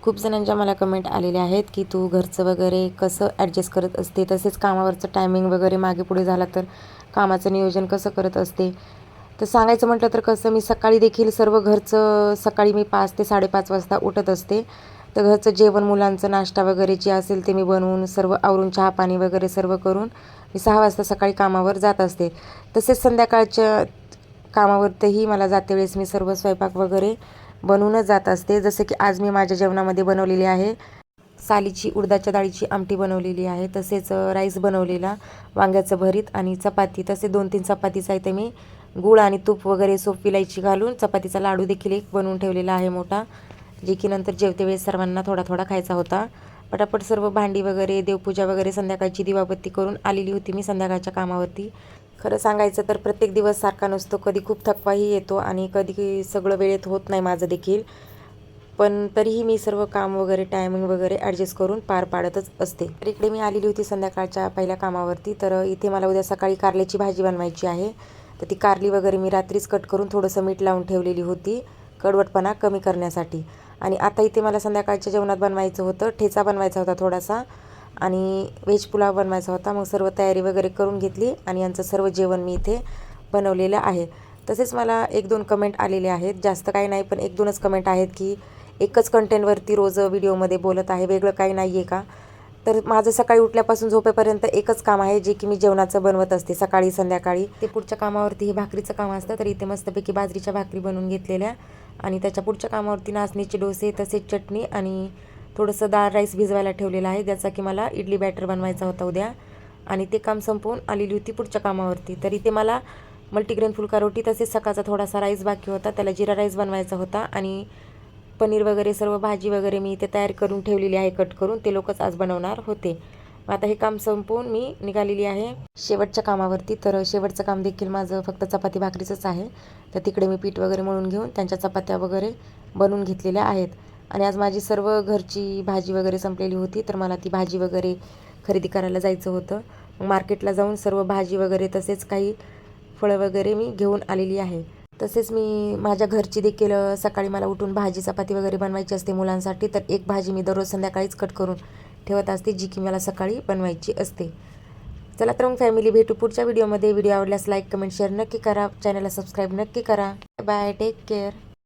खूप जणांच्या मला कमेंट आलेल्या आहेत की तू घरचं वगैरे कसं ॲडजस्ट करत असते, तसेच कामावरचं टायमिंग वगैरे मागे पुढे झाला तर कामाचं नियोजन कसं करत असते. तर सांगायचं म्हटलं तर कसं, मी सकाळी देखील सर्व घरचं सकाळी मी 5 ते 5:30 वाजता उठत असते. तर घरचं जेवण, मुलांचं नाश्ता वगैरे जे असेल ते मी बनवून सर्व आवरून चहा-पाणी वगैरे सर्व करून मी 6 वाजता सकाळी कामावर जात असते. तसेच संध्याकाळच्या कामावरतीही मला जाते वेळेस मी सर्व स्वयंपाक वगैरे बनवूनच जात असते. जसं की आज मी माझ्या जेवणामध्ये बनवलेली आहे सालीची उडदाच्या डाळीची आमटी बनवलेली आहे, तसेच राईस बनवलेला, वांग्याचं भरीत आणि चपाती. तसे 2-3 चपातीचा इथे मी गूळ आणि तूप वगैरे सोप विलायची घालून चपातीचा लाडू देखील एक बनवून ठेवलेला आहे मोठा, जे की नंतर जेवते वेळेस सर्वांना थोडा थोडा खायचा होता. पटापट सर्व भांडी वगैरे, देवपूजा वगैरे, संध्याकाळची दिवाबत्ती करून आलेली होती मी संध्याकाळच्या कामावरती. खरं सांगायचं तर प्रत्येक दिवस सारखा नसतो, कधी खूप थकवाही येतो आणि कधी सगळं वेळेत होत नाही माझं देखील. पण तरीही मी सर्व काम वगैरे टायमिंग वगैरे ॲडजस्ट करून पार पाडतच असते. तर इकडे मी आलेली होती संध्याकाळच्या पहिल्या कामावरती. तर इथे मला उद्या सकाळी कारल्याची भाजी बनवायची आहे. तर ती कारली वगैरे मी रात्रीच कट करून थोडंसं मीठ लावून ठेवलेली होती, कडवटपणा कमी करण्यासाठी. आणि आता इथे मला संध्याकाळच्या जेवणात बनवायचं होतं, ठेचा बनवायचा होता थोडासा आणि व्हेज पुलाव बनवायचा होता. मग सर्व तयारी वगैरे करून घेतली आणि यांचं सर्व जेवण मी इथे बनवलेलं आहे. तसेच मला 1-2 कमेंट आलेले आहेत, जास्त काही नाही पण 1-2च कमेंट आहेत की एकच कंटेंटवरती रोज व्हिडिओमध्ये बोलत आहे, वेगळं काही नाही आहे का. तर माझं सकाळी उठल्यापासून झोपेपर्यंत एकच काम आहे, जे की मी जेवणाचं बनवत असते सकाळी संध्याकाळी. ते पुढच्या कामावरती हे भाकरीचं काम असतं. तर इथे मस्तपैकी बाजरीच्या भाकरी बनवून घेतलेल्या आणि त्याच्या पुढच्या कामावरती नाचणीचे डोसे, तसेच चटणी आणि थोडंसं डाळ राईस भिजवायला ठेवलेला आहे, ज्याचा की मला इडली बॅटर बनवायचा होता उद्या. आणि ते काम संपवून आलेली होती पुढच्या कामावरती. तर इथे मला मल्टीग्रेन फुलका रोटी, तसेच सकाळचा थोडासा राईस बाकी होता, त्याला जिरा राईस बनवायचा होता आणि पनीर वगैरे सर्व भाजी वगैरे मी इथे तयार करून ठेवलेली आहे कट करून. ते लोकच आज बनवणार होते. आता हे काम संपवून मी निघालेली आहे शेवटच्या कामावरती. तर शेवटचं काम देखील माझं फक्त चपाती भाकरीचंच आहे. तर तिकडे मी पीठ वगैरे मळून घेऊन त्यांच्या चपात्या वगैरे बनवून घेतलेल्या आहेत. आणि आज माझी सर्व घरची भाजी वगैरे संपलेली होती, तर मला ती भाजी वगैरे खरेदी करायला जायचं होतं. मग मार्केटला जाऊन सर्व भाजी वगैरे तसेच काही फळं वगैरे मी घेऊन आलेली आहे. तसेच मी माझ्या घरची देखील सकाळी मला उठून भाजी चपाती वगैरे बनवायची असते मुलांसाठी. तर एक भाजी मी दररोज संध्याकाळीच कट करून ठेवत असते, जी की मला सकाळी बनवायची असते. चला तर मग फॅमिली, भेटू पुढच्या व्हिडिओमध्ये. व्हिडिओ आवडल्यास लाईक, कमेंट, शेअर नक्की करा. चॅनलला सबस्क्राईब नक्की करा. Bye, take care.